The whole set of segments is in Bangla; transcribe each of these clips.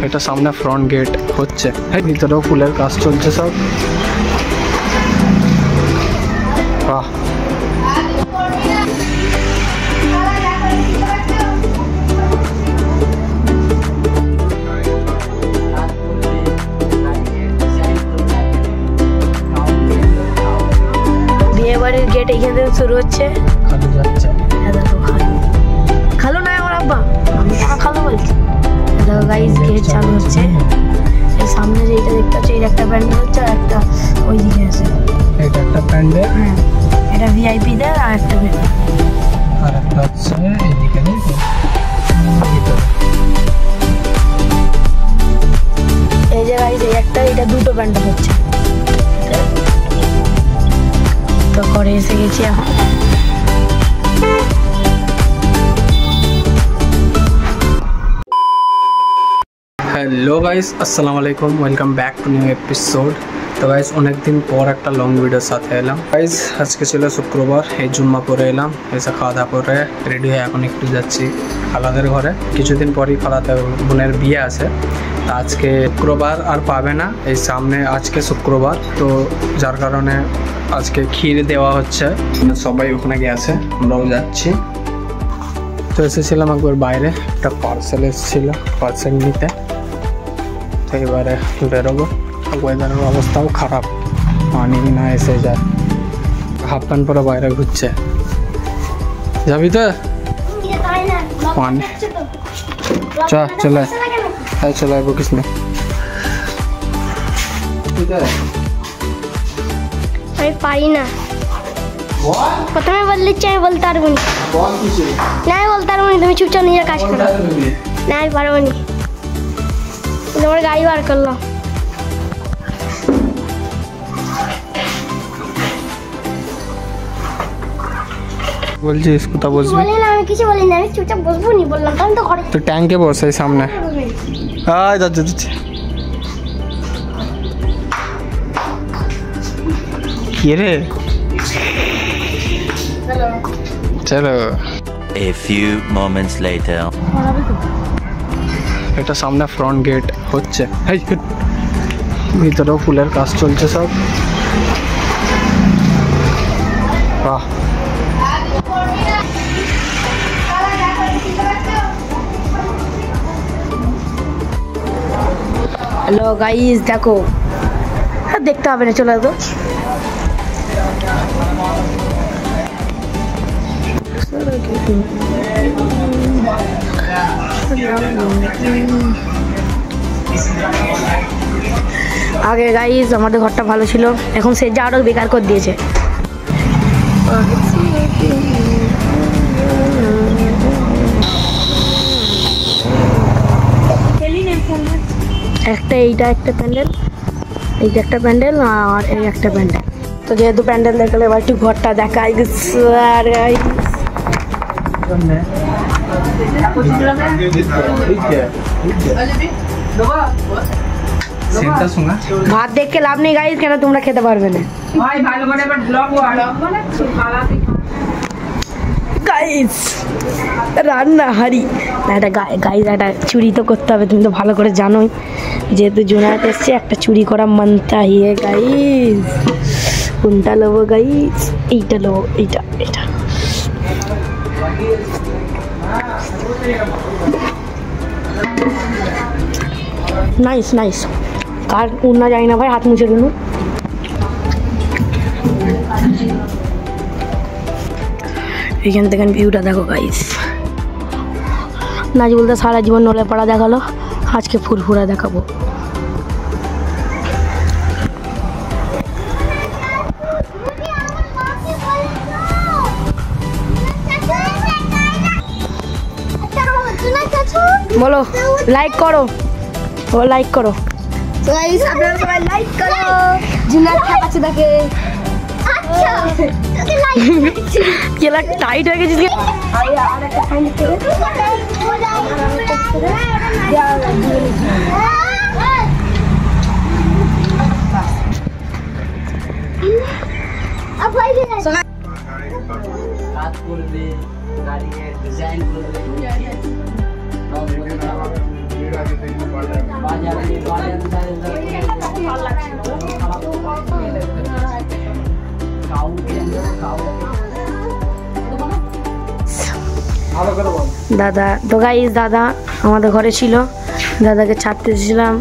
এটা সামনে ফ্রন্ট গেট হচ্ছে, ভিতরেও ফুলের কাজ চলছে সব। বাহ, বিয়ে বাড়ির গেট এইখান থেকে শুরু হচ্ছে। খালু যাচ্ছে, খালু নয় আমার আব্বা, আমি খালু বলছি। দেখো গাইস, গেট চালু হচ্ছে। এই সামনে যেটা দেখতে পাচ্ছ, এটা একটা প্যান্ডেল হচ্ছে, আর একটা ওই দিকে আছে। এটা একটা প্যান্ডেল, হ্যাঁ, এটা ভিআইপি দের, আর একটা প্যান্ডেল, আর একটা হচ্ছে এইদিকে ভিতরে। এই যে গাইস, এই একটা, এটা দুটো প্যান্ডেল হচ্ছে। তো করে এসে গেছি এখন। হ্যালো গাইস, আসসালামু আলাইকুম, welcome back to new episode. তো গাইস, অনেক দিন পর একটা লং ভিডিওর সাথে এলাম। গাইস, আজকে ছিল শুক্রবার, এই জুম্মা করে এলাম, এসে খাওয়া দাওয়া করে রেডি হয়ে এখন একটু যাচ্ছি খালাদের ঘরে। কিছুদিন পরই খালাদের বোনের বিয়ে আছে, তা আজকে শুক্রবার আর পাবে না, এই সামনে আজকে শুক্রবার, তো যার কারণে আজকে ক্ষীর দেওয়া হচ্ছে। সবাই ওখানে গেছে, আমরাও যাচ্ছি। তো এসেছিলাম একবার বাইরে, একটা পার্সেল এসেছিলো, পার্সেল নিতে। তো এবারে বেরোবো, ওয়েদারের অবস্থাও খারাপ, পানি না এসে যায়। হাফ প্যান্ট পরে বাইরে ঘুরছে, যাবি তো? পানি চলে চলে আসবো কিছু না। আমি পারি না, প্রথমে বললে আমি বলতে পারবো না, আমি বলতে পারবো না। তুমি চুপচাপ নিজের কাজ করো। না, আমি পারবো না। তোমার গাড়ি বার করলাম। বলছিস কোথা বসবি? আমি কিছু বলি না, আমি চুপচাপ বসবো নি বললাম, তখন তো ঘরে তো ট্যাঙ্কে বস, এই সামনে। আয় যাচ্ছে যাচ্ছে, কি রে? চলো। A few moments later. এটা সামনে ফ্রন্ট গেট হচ্ছে, ভিতরেও ফুলের কাজ চলছে সব। বাহ, হ্যালো গাইস, দেখো, দেখতে হবে না, চলে আসো। আগে গাইস আমাদের ঘরটা ভালো ছিল, এখন সে যা আরো বেকার করে দিয়েছে। একটা এইটা একটা প্যান্ডেল, এইটা একটা প্যান্ডেল, আর এই একটা প্যান্ডেল। তো যেহেতু প্যান্ডেল দেখলে এবার একটু ঘরটা দেখাই। আর গাইস ভাত দেখে লাভ নেই গাইস, কেন তোমরা খেতে পারবে না গাইস। রান্না হাড়ি একটা গাইস, একটা চুরি তো করতে হবে, তুমি তো ভালো করে জানোই। যেহেতু জুনায়েত এসছে, একটা চুরি করা মানতে হিয়ে গাইস। কোনটা নেবো গাইস? এইটা নেবো, এইটা এটা। Nice nice. কার উন্না যাই না ভাই, হাত মুছে দিন। এখান থেকে ভিউটা দেখো গাইস। নাচ বলতে সারা জীবন নলে পাড়া দেখালো, আজকে ফুরফুরা দেখাবো। বলো লাইক করো, ও লাইক করো গাইস, আপনারা সবাই লাইক করো। জুনায়েত খাচ্ছে দেখে। আচ্ছা তোকে লাইক করছি, কেলা টাইট হয়ে গেছিস। আরে আর একটা ফাইন করে अब भाई दे रात করবে, গাড়ির ডিজাইন করবে। দাদা তো গাইস দাদা আমাদের ঘরে ছিল, দাদাকে ছাড়তে এসেছিলাম।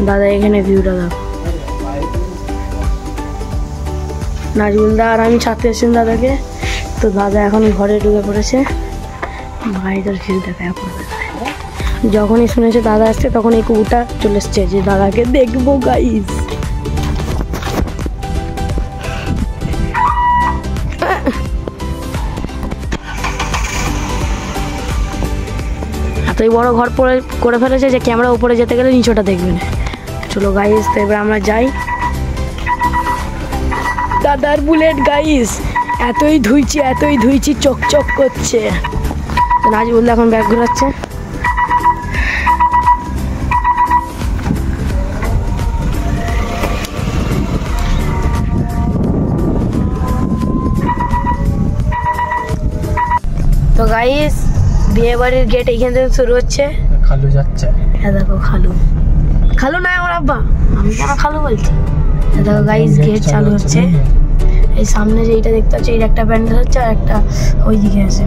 দাদা এখানে ভিউটা দাও। নাজমুলদা আর আমি ছাড়তে এসেছিলাম দাদাকে। তো দাদা এখন ঘরে ঢুকে পড়েছে। ভাইটার ভিউ দেখায় আপনাদের। যখনই শুনেছে দাদা আসছে তখন এই কুকুরটা চলে এসছে যে দাদাকে দেখবো গাইস। এতই বড় ঘর করে ফেলেছে যে ক্যামেরা উপরে যেতে গেলে নিচেটা দেখবে না। চলো গাইস, তো এবার আমরা যাই। দাদার বুলেট গাইস, এতই ধুইছি চকচক করছে। তো নাজমুল এখন ব্যাগ ঘোরাচ্ছে। তো গাইস বিয়ে বাড়ির গেট এইখান থেকে শুরু হচ্ছে। খালু যাচ্ছে। হ্যাঁ দেখো খালু নয় আমার আব্বা, আমি কেন খালু বলছি। দেখো গাইস গেট চালু হচ্ছে। এই সামনে যে এইটা দেখতে পাচ্ছি, এর একটা প্যান্ডেল হচ্ছে আর একটা ওইদিকে আছে।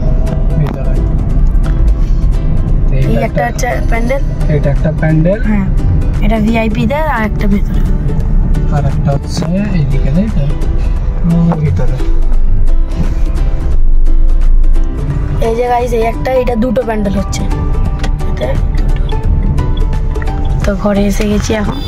এই একটা হচ্ছে প্যান্ডেল, এটা একটা প্যান্ডেল। হ্যাঁ এটা ভিআইপি দের, আর একটা ভেতরে, আর একটা হচ্ছে এইদিকে তাই তো ভিতরে। এই যে গাইস এই একটা, এটা দুটো প্যান্ডেল হচ্ছে। তো ঘরে এসে গেছি এখন।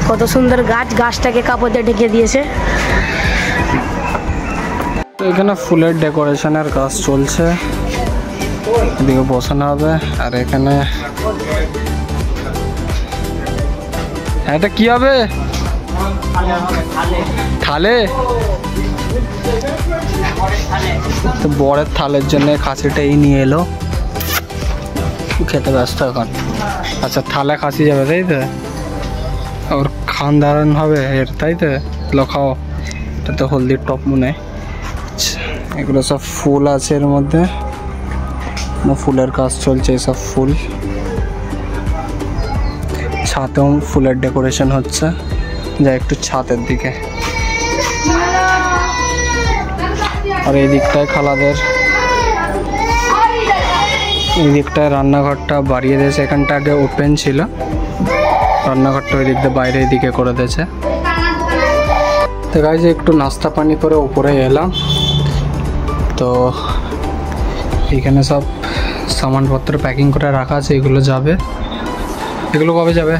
কত সুন্দর গাছটাকে কাপড় দিয়ে ঢেকে দিয়েছে। তো এখানে ফুলের ডেকোরেশনের কাজ চলছে, এদিকে বসানো হবে। আর এখানে এটা কি হবে? থালে। তো বরের থালের জন্য খাসিটাই নিয়ে এলো, খেতে ব্যস্ত এখন। আচ্ছা থালে খাসি যাবে তাই তো, ওর খানদারণ হবে এর তাই তো। লো খাও। এটা তো হলদির টপ মনে হয়। এগুলো সব ফুল আছে এর মধ্যে, ফুলের কাজ চলছে। এসব ফুল ছাতেও ফুলের ডেকোরেশন হচ্ছে। যা একটু ছাতের দিকে। আর এই দিকটায় খালাদের, এই দিকটায় রান্নাঘরটা বাড়িয়ে দিয়েছে। এখানটা আগে ওপেন ছিল, রান্নাঘরটা ওই দিক দিয়ে বাইরে এদিকে করে দিয়েছে। তো গাইস একটু নাস্তা পানি করে উপরে এলাম। তো এখানে সব সামানপত্র প্যাকিং করে রাখা আছে, এগুলো যাবে। এগুলো কবে যাবে?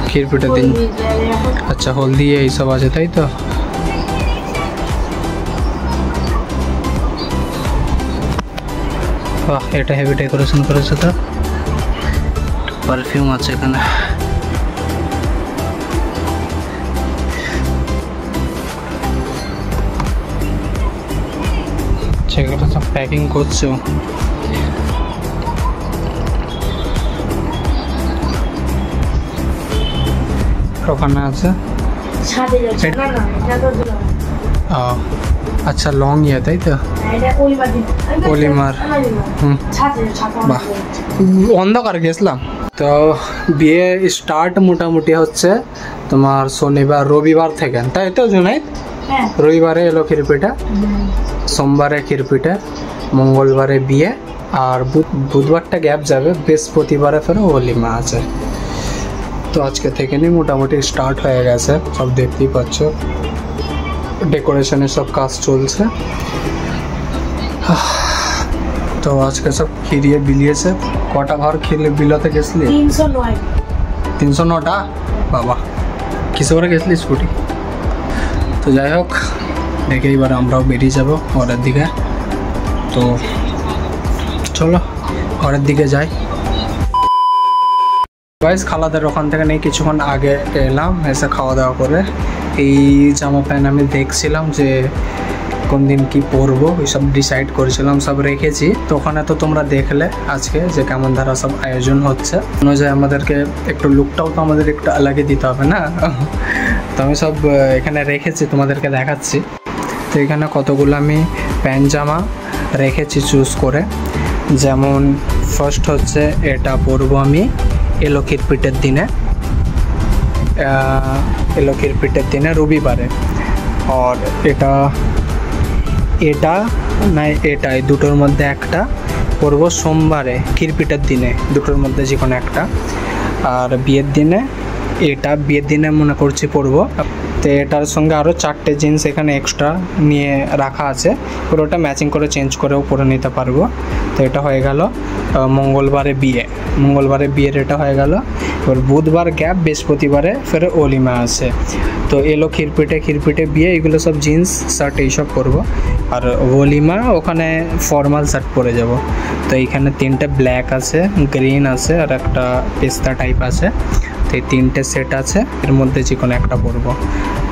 ক্ষীরপিঠের দিন। আচ্ছা হলদি এইসব আছে তাই তো। বাহ এটা হেভি ডেকোরেশন করেছে। তো পারফিউম আছে এখানে। সেগুলো সব প্যাকিং করছো। ওখানে আছে। আচ্ছা লং ইয়ে তাই তো, পলিমার। বাহ অন্ধকার গেছিলাম। তো বিয়ে স্টার্ট মোটামুটি হচ্ছে তোমার শনিবার রবিবার থেকে তাই তো জুনাইদ? রবিবারে এলো ক্ষীরপিঠা, সোমবারে ক্ষীরপিঠা, মঙ্গলবারে বিয়ে, আর বুধবারটা গ্যাপ যাবে, বৃহস্পতিবারে ফের ওলিমা আছে। তো আজকে থেকে নিয়ে মোটামুটি স্টার্ট হয়ে গেছে, সব দেখতেই পাচ্ছ। ডেকোরেশনের সব কাজ চলছে। তো আজকে সব খিরিয়ে বিলিয়েছে। কটা ঘর খিরিয়ে বিলাতে গেছিলি? 309টা। বাবা কিসে করে গেছিলি? স্কুটি। তো যাই হোক দেখে এবার আমরাও বেরিয়ে যাব ঘরের দিকে। তো চলো ঘরের দিকে যাই। গাইস খালাদের ওখান থেকে নেই কিছুক্ষণ আগে এলাম, এসে খাওয়া দাওয়া করে এই জামা প্যান্ট আমি দেখছিলাম যে কোন দিন কি পরবো, ওইসব ডিসাইড করেছিলাম, সব রেখেছি। তো ওখানে তো তোমরা দেখলে আজকে যে কেমন ধারা সব আয়োজন হচ্ছে। অনুযায়ী আমাদেরকে একটু লুকটাও তো আমাদের একটু আলাদা দিতে হবে না। তো আমি সব এখানে রেখেছি, তোমাদেরকে দেখাচ্ছি। তো এখানে কতগুলো আমি প্যান্ট জামা রেখেছি চুজ করে। যেমন ফার্স্ট হচ্ছে এটা পরবো আমি এলোকির পিঠের দিনে, এলোকির পিঠের দিনে রবিবারে। আর এটা না এটাই দুটোর মধ্যে একটা পরবো সোমবারে ক্ষীরপিঠের দিনে, দুটোর মধ্যে যে কোনো একটা। আর বিয়ের দিনে এটা বিয়ের দিনে মনে করছি পরবো। তো এটার সঙ্গে আরও 4টে জিন্স এখানে এক্সট্রা নিয়ে রাখা আছে, পুরোটা ম্যাচিং করে চেঞ্জ করেও পরে নিতে পারবো। তো এটা হয়ে গেল মঙ্গলবারে বিয়ের এটা হয়ে গেল। এবার বুধবার গ্যাপ, বৃহস্পতিবারে ফের অলিমা আছে। তো এলো ক্ষীরপিঠে বিয়ে, এগুলো সব জিন্স শার্ট এইসব পরবো। আর অলিমা ওখানে ফর্মাল শার্ট পরে যাব। তো এইখানে 3টে ব্ল্যাক আছে, গ্রিন আছে আর একটা পেস্তা টাইপ আছে। তো এই 3টে সেট আছে, এর মধ্যে যে কোনো একটা পরবো।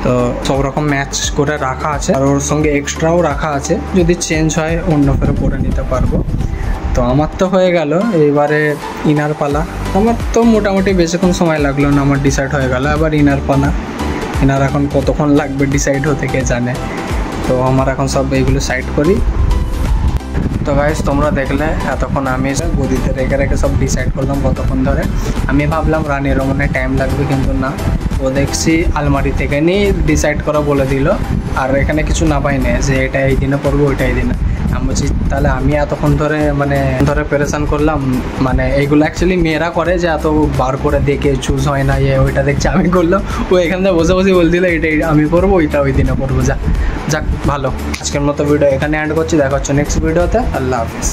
তো সব রকম ম্যাচ করে রাখা আছে, আর ওর সঙ্গে এক্সট্রাও রাখা আছে, যদি চেঞ্জ হয় অন্য ফেরও পরে নিতে পারবো। তো আমার তো হয়ে গেল, এবারে ইনার পালা। আমার তো মোটামুটি বেশিক্ষণ সময় লাগলো না, আমার ডিসাইড হয়ে গেল। আবার ইনার পালা, ইনার এখন কতক্ষণ লাগবে ডিসাইড হতে কে জানে। তো আমার এখন সব এইগুলো সাইড করি। তো গাইস তোমরা দেখলে এতক্ষণ আমি গদিতে রেখে সব ডিসাইড করলাম কতক্ষণ ধরে। আমি ভাবলাম রানীরও মনে টাইম লাগবে, কিন্তু না, ও দেখছি আলমারি থেকে নিয়ে ডিসাইড করা বলে দিল। আর এখানে কিছু না পাই না যে এটা এই দিনে পড়বো ওইটা এই দিনে। আমি বলছি তাহলে আমি এতক্ষণ ধরে প্রেশান করলাম, মানে এইগুলো অ্যাকচুয়ালি মেয়েরা করে যে এত বার করে দেখে চুজ হয় না, ওইটা দেখছি আমি করলাম। ও এখান থেকে বসে বলছিল এটাই আমি করবো, ওইটা ওই দিনে করবো। যাক ভালো, আজকের মতো ভিডিও এখানে এন্ড করছি। দেখা হচ্ছে নেক্সট ভিডিওতে। আল্লাহ হাফিজ।